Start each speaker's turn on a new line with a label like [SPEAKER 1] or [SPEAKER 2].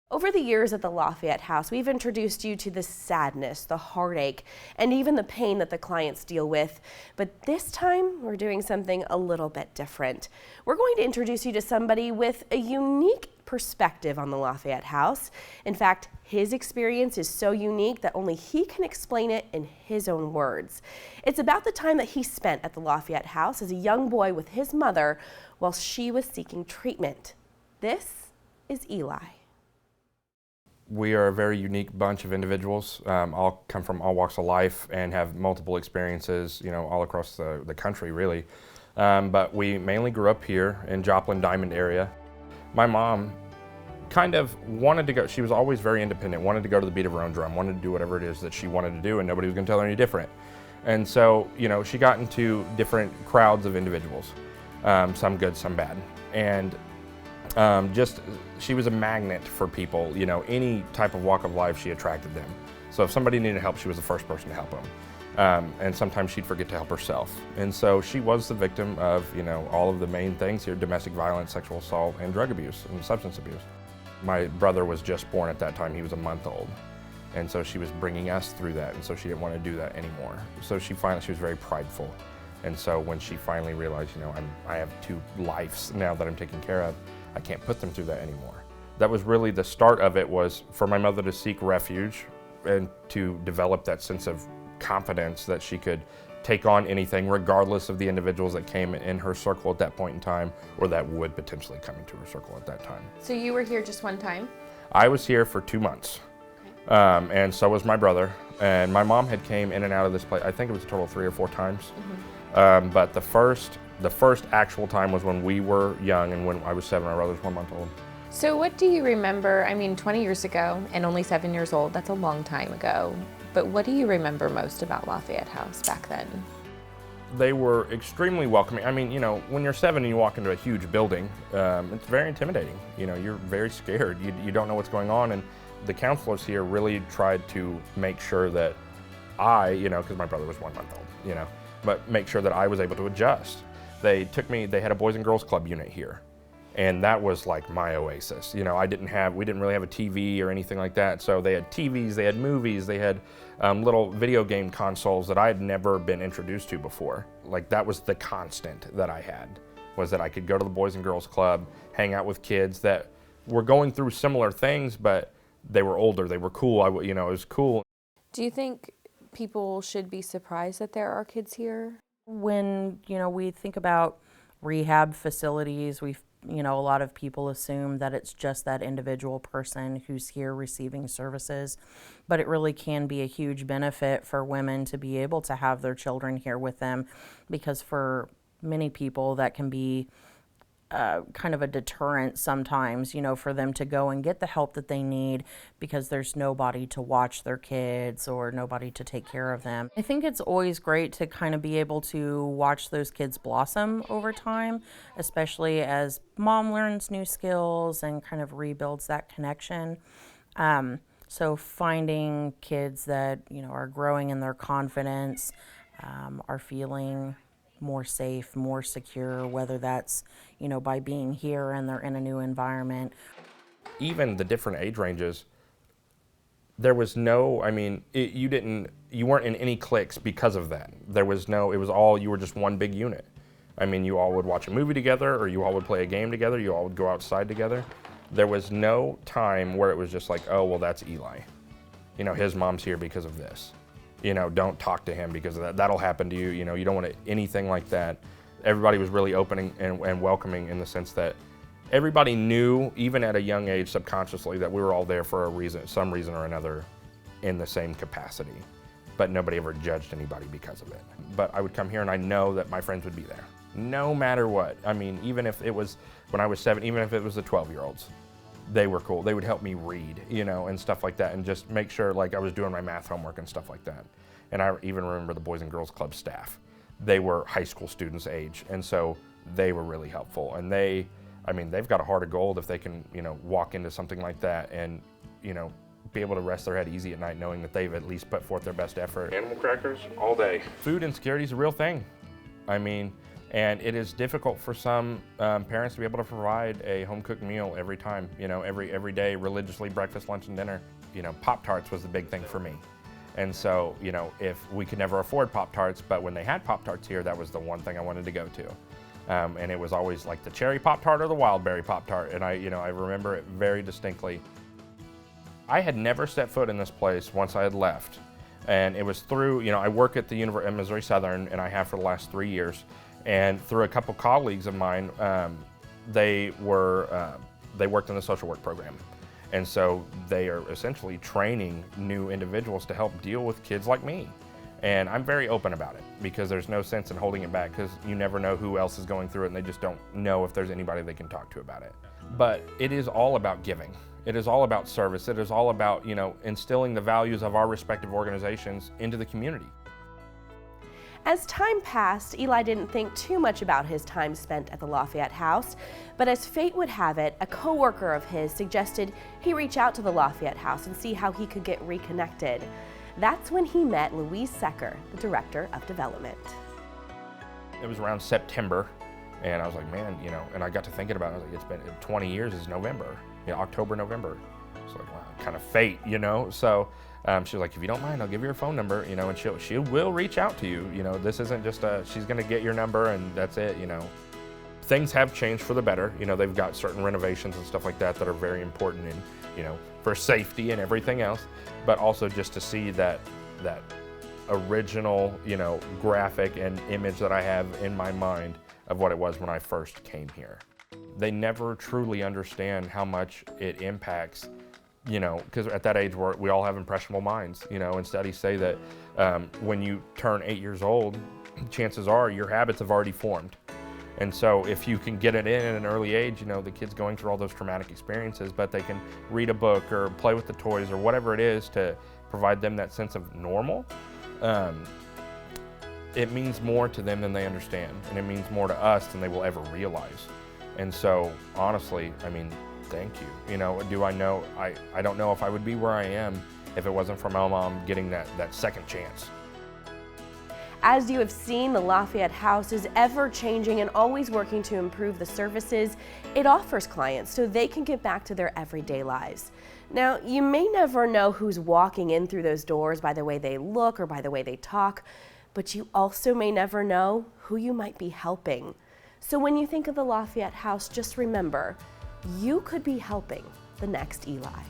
[SPEAKER 1] Over the years at the Lafayette House, we've introduced you to the sadness, the heartache, and even the pain that the clients deal with. But this time, we're doing something a little bit different. We're going to introduce you to somebody with a unique perspective on the Lafayette House. In fact, his experience is so unique that only he can explain it in his own words. It's about the time that he spent at the Lafayette House as a young boy with his mother while she was seeking treatment. This is Eli.
[SPEAKER 2] We are a very unique bunch of individuals, all come from all walks of life and have multiple experiences, all across the country really. But we mainly grew up here in Joplin, Diamond area. My mom kind of wanted to go, she was always very independent, wanted to go to the beat of her own drum, wanted to do whatever it is that she wanted to do, and nobody was gonna tell her any different. And so, she got into different crowds of individuals, some good, some bad. And she was a magnet for people, any type of walk of life, she attracted them. So if somebody needed help, she was the first person to help them. And sometimes she'd forget to help herself. And so she was the victim of, all of the main things here: domestic violence, sexual assault, and drug abuse and substance abuse. My brother was just born at that time. He was a month old. And so she was bringing us through that. And so she didn't want to do that anymore. So she was very prideful. And so when she finally realized, I have two lives now that I'm taking care of, I can't put them through that anymore. That was really the start of it, was for my mother to seek refuge and to develop that sense of confidence that she could take on anything, regardless of the individuals that came in her circle at that point in time, or that would potentially come into her circle at that time.
[SPEAKER 3] So you were here just one time?
[SPEAKER 2] I was here for 2 months. Okay. And so was my brother. And my mom had came in and out of this place, I think it was a total of 3 or 4 times. Mm-hmm. But the first actual time was when we were young, and when I was 7, my brother was 1 month old.
[SPEAKER 3] So what do you remember? 20 years ago and only 7 years old, that's a long time ago. But what do you remember most about Lafayette House back then?
[SPEAKER 2] They were extremely welcoming. When you're 7 and you walk into a huge building, it's very intimidating. You're very scared. You don't know what's going on. And the counselors here really tried to make sure that because my brother was 1 month old, but make sure that I was able to adjust. They had a Boys and Girls Club unit here, and that was like my oasis. We didn't really have a TV or anything like that, so they had TVs, they had movies, they had little video game consoles that I had never been introduced to before. Like, that was the constant that I had, was that I could go to the Boys and Girls Club, hang out with kids that were going through similar things, but they were older, they were cool, it was cool.
[SPEAKER 3] Do you think people should be surprised that there are kids here?
[SPEAKER 4] When, we think about rehab facilities, a lot of people assume that it's just that individual person who's here receiving services, but it really can be a huge benefit for women to be able to have their children here with them, because for many people that can be kind of a deterrent sometimes, for them to go and get the help that they need, because there's nobody to watch their kids or nobody to take care of them. I think it's always great to kind of be able to watch those kids blossom over time, especially as mom learns new skills and kind of rebuilds that connection. So finding kids that, are growing in their confidence, are feeling more safe, more secure, whether that's, by being here and they're in a new environment.
[SPEAKER 2] Even the different age ranges, there was no, you weren't in any cliques because of that. It was all, you were just one big unit. You all would watch a movie together, or you all would play a game together, you all would go outside together. There was no time where it was just like, oh, well, that's Eli. His mom's here because of this. Don't talk to him because of that. That'll happen to you. You don't want anything like that. Everybody was really opening and welcoming, in the sense that everybody knew, even at a young age, subconsciously, that we were all there for a reason, some reason or another, in the same capacity. But nobody ever judged anybody because of it. But I would come here and I know that my friends would be there, no matter what. Even if it was when I was 7, even if it was the 12-year-olds, they were cool. They would help me read, and stuff like that, and just make sure, like, I was doing my math homework and stuff like that. And I even remember the Boys and Girls Club staff. They were high school students' age, and so they were really helpful. And they've got a heart of gold if they can, walk into something like that and, be able to rest their head easy at night, knowing that they've at least put forth their best effort. Animal crackers all day. Food insecurity is a real thing. And it is difficult for some parents to be able to provide a home-cooked meal every time, every day, religiously, breakfast, lunch, and dinner. Pop-Tarts was the big thing for me. And so, if we could never afford Pop-Tarts, but when they had Pop-Tarts here, that was the one thing I wanted to go to. And it was always like the cherry Pop-Tart or the wild berry Pop-Tart. And I remember it very distinctly. I had never set foot in this place once I had left. And it was through, I work at the University of Missouri Southern, and I have for the last 3 years. And through a couple colleagues of mine, they worked in the social work program. And so they are essentially training new individuals to help deal with kids like me. And I'm very open about it because there's no sense in holding it back because you never know who else is going through it and they just don't know if there's anybody they can talk to about it. But it is all about giving. It is all about service. It is all about, instilling the values of our respective organizations into the community.
[SPEAKER 1] As time passed, Eli didn't think too much about his time spent at the Lafayette House, but as fate would have it, a coworker of his suggested he reach out to the Lafayette House and see how he could get reconnected. That's when he met Louise Secker, the Director of Development.
[SPEAKER 2] It was around September, and I was like, man, and I got to thinking about it. I was like, it's been 20 years, is November, October, November. So like, wow, kind of fate, So she was like, if you don't mind, I'll give you her phone number, and she will reach out to you. This isn't just she's gonna get your number and that's it, Things have changed for the better. They've got certain renovations and stuff like that are very important and, for safety and everything else, but also just to see that original, graphic and image that I have in my mind of what it was when I first came here. They never truly understand how much it impacts, because at that age we all have impressionable minds, and studies say that when you turn 8 years old, chances are your habits have already formed. And so if you can get it in at an early age, the kid's going through all those traumatic experiences, but they can read a book or play with the toys or whatever it is to provide them that sense of normal. It means more to them than they understand, and it means more to us than they will ever realize. And so, honestly, thank you. Do I know? I don't know if I would be where I am if it wasn't for my mom getting that second chance.
[SPEAKER 1] As you have seen, the Lafayette House is ever changing and always working to improve the services it offers clients so they can get back to their everyday lives. Now, you may never know who's walking in through those doors by the way they look or by the way they talk, but you also may never know who you might be helping. So when you think of the Lafayette House, just remember, you could be helping the next Eli.